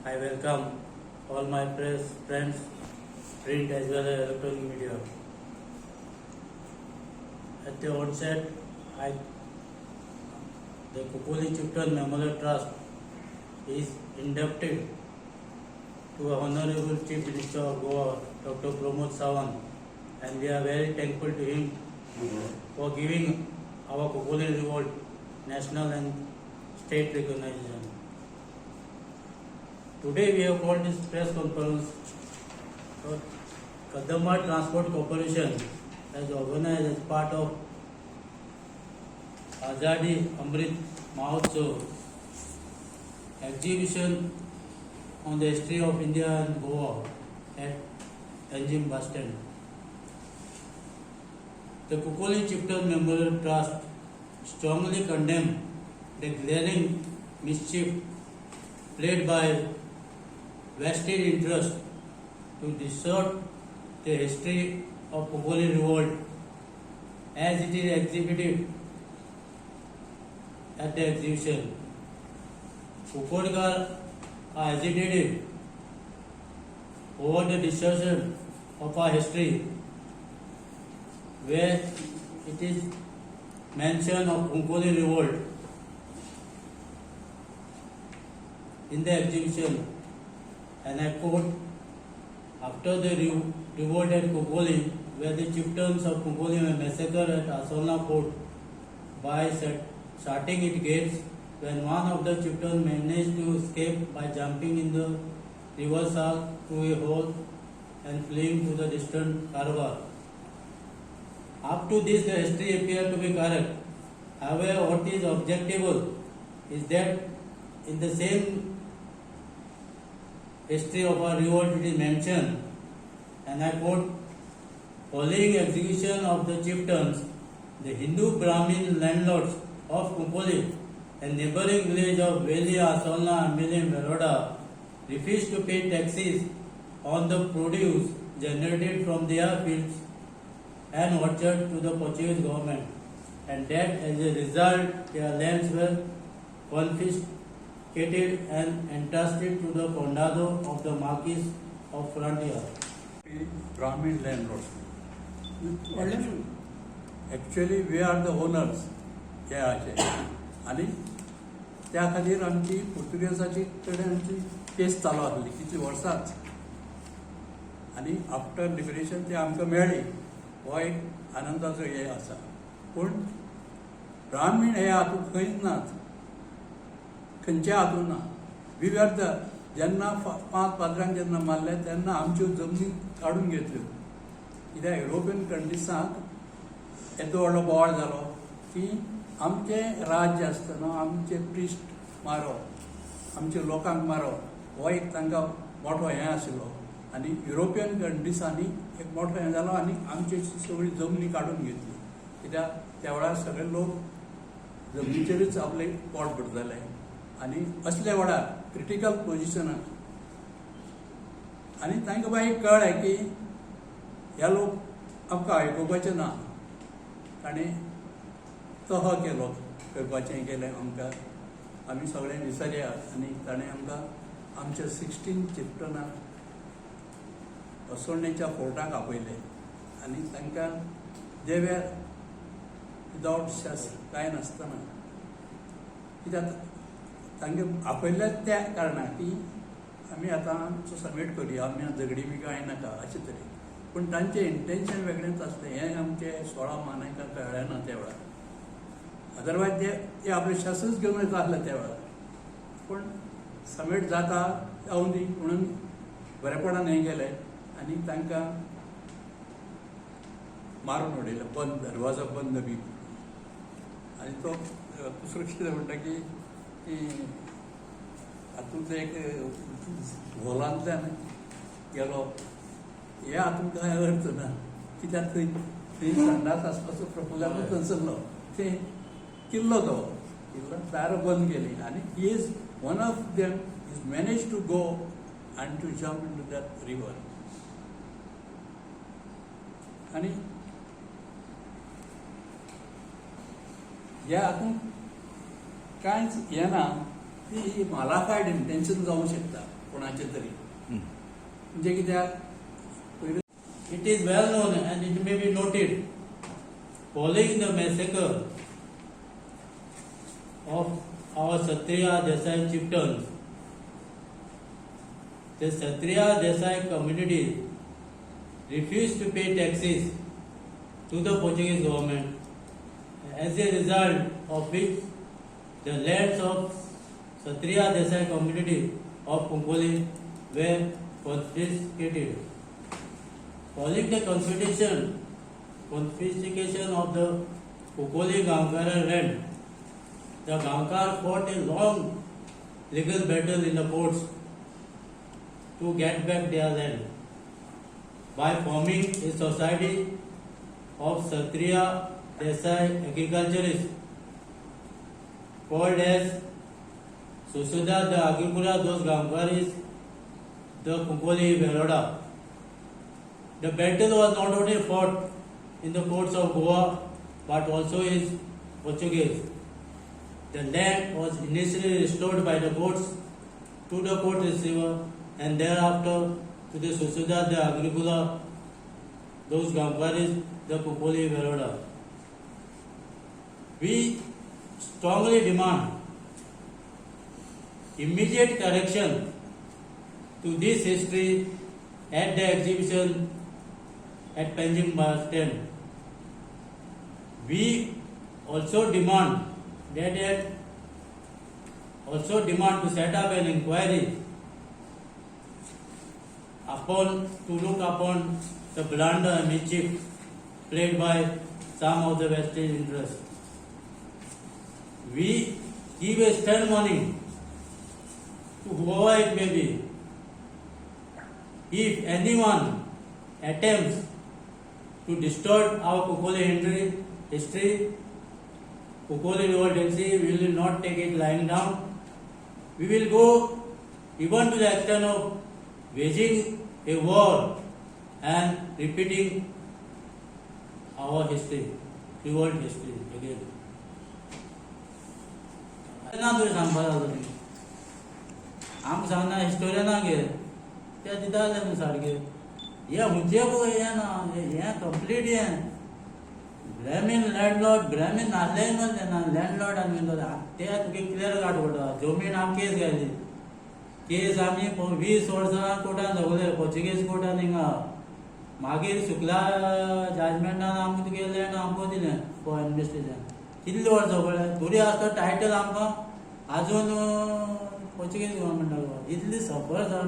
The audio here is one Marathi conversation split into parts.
I welcome all my press friends, print as well as electronic media. At the onset, the Khopoli Chieftain Memorial Trust is inducted to Honorable Chief Minister of Goa, Dr. Pramod Sawant, and we are very thankful to him for giving our Khopoli revolt national and state recognition. Today we have called this press conference. Kadamba Transport Corporation has organized as part of Azadi Amrit Mahotsav exhibition on the history of India and Goa at Tanjim Bus Stand. The Khopoli Chieftain Memorial Trust strongly condemns the glaring mischief played by vested interest to distort the history of Khopoli revolt as it is exhibited at the exhibition. Khopolikar are agitated over the discussion of our history where it is mention of Khopoli revolt in the exhibition, and I quote, after the revolt at Khopoli, where the chieftains of Khopoli were massacred at Asolna fort by shutting its gates, when one of the chieftains managed to escape by jumping in the river Sal through a hole and fleeing to the distant Karwar. Up to this, the history appeared to be correct. However, what is objectable is that in the same history of our revolt it is mentioned, and I quote, following execution of the chieftains, the Hindu Brahmin landlords of Khopoli and neighboring village of Veli, Asolna, Amili, Meroda refused to pay taxes on the produce generated from their fields and orchards to the Portuguese government, and that as a result their lands were confiscated and entrusted to the condado of the Marquis of Frontier. Brahmin landlords. Actually, we are the owners. आणि त्या खातीर आमची पुर्तुगेजाची कडेन आमची केस चालू आसली कितली वर्सांच, आनी आफ्टर लिबरेशन ते आमकां मेळ्ळी. हो एक आनंदाचो हे आसा. पूण ब्राह्मीण हे हातूंत खंयच नात, खंयच्या हातूंत ना. वी आर द जेन्ना 5 पाद्रांक जेन्ना मारले तेन्ना आमच्यो जमनी काडून घेतल्यो. कित्याक युरोपियन कंट्रीसांक येदो व्हडलो बोवाळ जालो की आमचे राज्य आसतना आमचे प्रिस्ट मारप, आमच्या लोकांक मारप, हो एक तांकां मोठो हें आशिल्लो. आनी युरोपियन कंट्रीसांनी एक मोठो हें जालो आनी आमची सगळी जमनी काडून घेतली. कित्याक त्या वेळार सगळे लोक जमनीचेरूच आपले पोट भरताले. आनी असल्या वेळार क्रिटिकल पोजिशनाक आनी तांकां मागीर कळ्ळें की हे लोक आमकां आयकुपाचे ना. ताणें तह केलो, करपाचें केलें आमकां. आमी सगळे विसरया आनी ताणें आमकां आमच्या 16 चिफ्टनाक असोळणेच्या फोर्टाक आपयले आनी तांकां देवे विदावट शास्त्र कांय नासतना, कित्याक तांकां आपयलें त्या कारणान की आमी आतां आमचो समीट करया, आमी झगडी बी कांय नाका अशें तरेन. पूण तांचें इंटेन्शन वेगळेंच आसलें. हें आमचें 16 मानायकांक कळ्ळें ना त्या वेळार. अदरवायज ते आपले शास्त्रच घेवन वयता आसले त्या वेळार. पूण समीट जाता जावं दी म्हणून बरेपणान हें गेलें आनी तांकां मारून उडयलो, बंद दरवाजो बंद बी. आनी तो दुसरो कितें म्हणटा की हातूंत एक हॉलांतल्यान गेलो. हे हातूंत कांय अर्थ ना, कित्याक थंय संडास आसपाचो प्रॉब्लेमूच नासलो. ते किल्लो तो दारां बंद केली आनी he is one of them is manage to go and to jump into that river. आणि ह्या हातूंत कांयच हें ना ती मालाफायड इंटेन्शन जावंक शकता कोणाचे तरी. म्हणजे कित्याक पयलीं It is well known and it may be noted, following the massacre of our Kshatriya Desai chieftains, the Kshatriya Desai community refused to pay taxes to the Portuguese government, as a result of which the lands of Kshatriya Desai community of Kongoli were confiscated. Following the confiscation of the Kongoli Gaonkar land, the Gaonkar fought a long legal battle in the courts to get back their land by forming a society of Kshatriya Desai agriculturists called as Susuda the Agipura dos Gaonkaris the Kongoli Veroda. The battle was not only fought in the courts of Goa but also in Portuguese. The land was initially restored by the courts to the court receiver and thereafter to the Susuda the Agricola, those Gamparis, the Kongoli Veroda. We strongly demand immediate correction to this history at the exhibition at Panjim Bus Stand. We also demand to set up an inquiry to look upon the blunder and mischief played by some of the vested interests. We give a stern warning to whoever it may be. If anyone attempts to distort our Kongoli history, Kongoli revolt history, we will not take it lying down. We will go even to the extent of waging a war and repeating our history, revolt history again. ना तुवें सांगपा लागलो तुमी आमकां सांगना हिस्टोरियना घे ते दिताले न्हू सारके हे हुंचे पळय हें ना हें कंप्लीट हें ब्रॅमीन लँडलॉर्ड ब्रॅमीन नासले न्हू तेन्ना लँडलॉर्ड आनी ते तुगे क्लियर काड पडटा जमीन आमी केस घाली केस आमी 20 वर्सां कोर्टान जगले पोर्चुगीज कोर्टान हिंगा मागीर शुक्ला जजमेंटान आमकां तुगे लँड आमकां दिलें फॉर इन्वेस्टिगेशन कितले वर्सां पळय तरी आसता टायटल आमकां आजून पोर्चुगीज गव्हर्मेंटाक इतली सफर जावन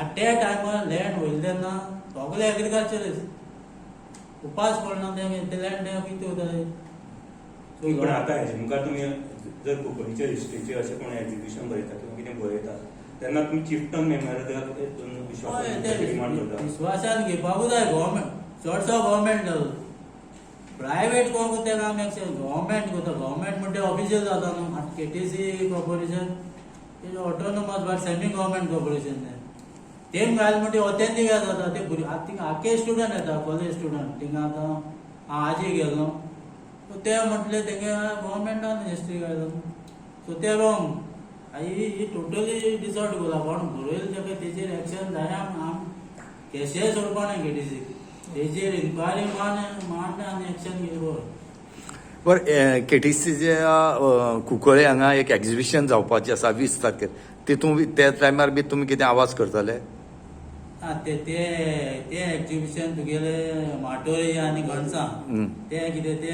आट त्या टायमार लँड वयले तेन्ना सगळे एग्रिकल्चरिस्ट उपास पडना ते लँड कितें वयतले पण आतां हेजे मुखार तुमी जर कोंकणीच्या हिस्ट्रीचेर अशें कोण एग्जिबिशन भरयता किंवा कितें बरयता तेन्ना तुमी चिफ्टन मेमोरियलाक डिमांड करता विश्वासान घेवपाकूच जाय गव्हर्मेंट चडसो गव्हर्मेंट प्रायवेट कोण कोत्ते काम गव्हर्मेंट कोता गव्हर्मेंट म्हणटा ऑफिशियल जाता न्हू KTC corporation autonomous but semi government corporation तेम घाल म्हणटा ऑथेंटीक जाता ते भुरगे थिंगा आख्खे स्टुडंट येता कॉलेज स्टुडंट थिंगा आतां हांव आजी गेलो सो ते म्हटले तेंगे गव्हर्मेंटान हिस्ट्री घायलो सो ते रॉंग ही टोटली डिसऑर्ड केला कोण बरयले तेका तेजेर एक्शन जाय आम केशे सोडपा ना केटीसी तेजेर इन्क्वायरी मान आनी एक्शन घेवप. बरं केटीसीच्या कुंकळे हांगा एक एक्झिबिशन जावपाचें आसा 20 तारखेर तितून त्या टायमार बी तुमी कितें आवाज करतले? ते एक्झिबिशन तुगेले माटोळी आनी घणसां ते कितें ते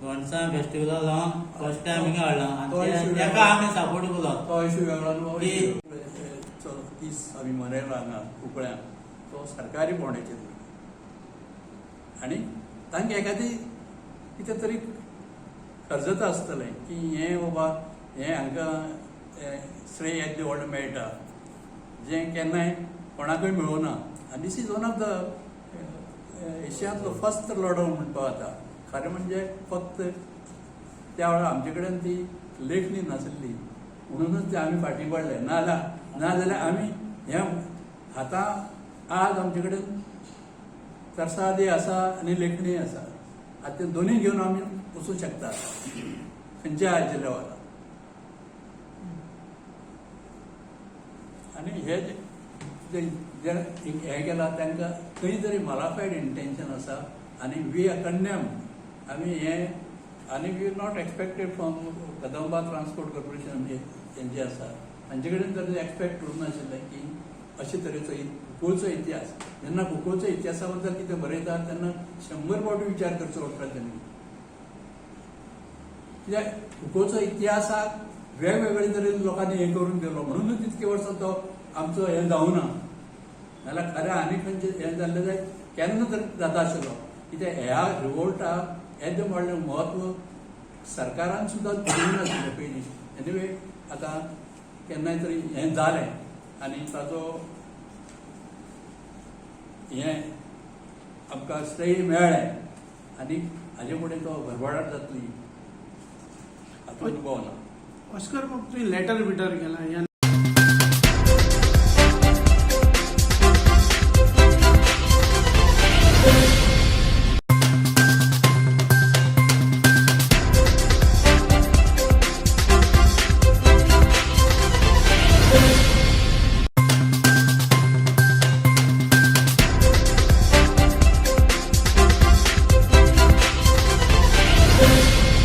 घणसां फेस्टिवला लावन फर्स्ट टायम हिंगा हाडला आनी तेका आमी सपोर्ट केलो. तो इशू वेगळो 30 आमी मनयलो हांगा कुंकळ्यां तो सरकारी बोंडेचेर आनी तांकां एखादी कितें तरी खर्जत आसतलें की हें बाबा हें हांकां श्रेय येदलें व्हडलें मेळटा जें केन्नाय कोणाकूय मेळूना आनी this is one of the एशियांतलो फर्स्ट लढो म्हणपाक जाता. खरें म्हणजे फक्त त्या वेळार आमचे कडेन ती लेखणी नाशिल्ली म्हणूनच ते आमी फाटीं पडले नाजाल्यार आमी हें आतां आज आमचे कडेन तरसादी आसा आनी लेखणी आसा आतां ते दोनूय घेवन आमी वचूंक शकता खंयच्या हाजेर लेवला आनी हे जे हे केला तांकां खंय तरी मॉडिफायड इंटेन्शन आसा आनी वी कंडेम आमी हे आनी we not expected from Kadamba transport corporation हेंचे आसा हांचे कडेन तर एक्सपेक्ट करूंक नाशिल्लें की अशे तरेचो कुंकळचो इतिहास जेन्ना कुंकळच्या इतिहासा बद्दल कितें बरयतात तेन्ना 100 फावटी विचार करचो पडटा तेणी कित्याक कुंकळचो इतिहासाक वेगवेगळे तरेन लोकांनी हे करून गेलो म्हणूनच इतके वर्सां तो आमचो हे जावना नाल्यार खरें आनी खंयचे हें जाल्लें जाय केन्ना तर जाता आशिल्लो कित्याक ह्या रिवोल्टाक येदें व्हडलें म्हत्व सरकारान सुद्दां दिवंक नाशिल्लें पयलीं एनिवे आतां केन्नाय तरी हें जालें आनी ताचो हें आमकां श्रेय मेळ्ळें आनी हाजे फुडें तो भरभराट जातली हातूंत अनुभव ना. ऑस्कर मग तुम्ही लेटर बिटर केला या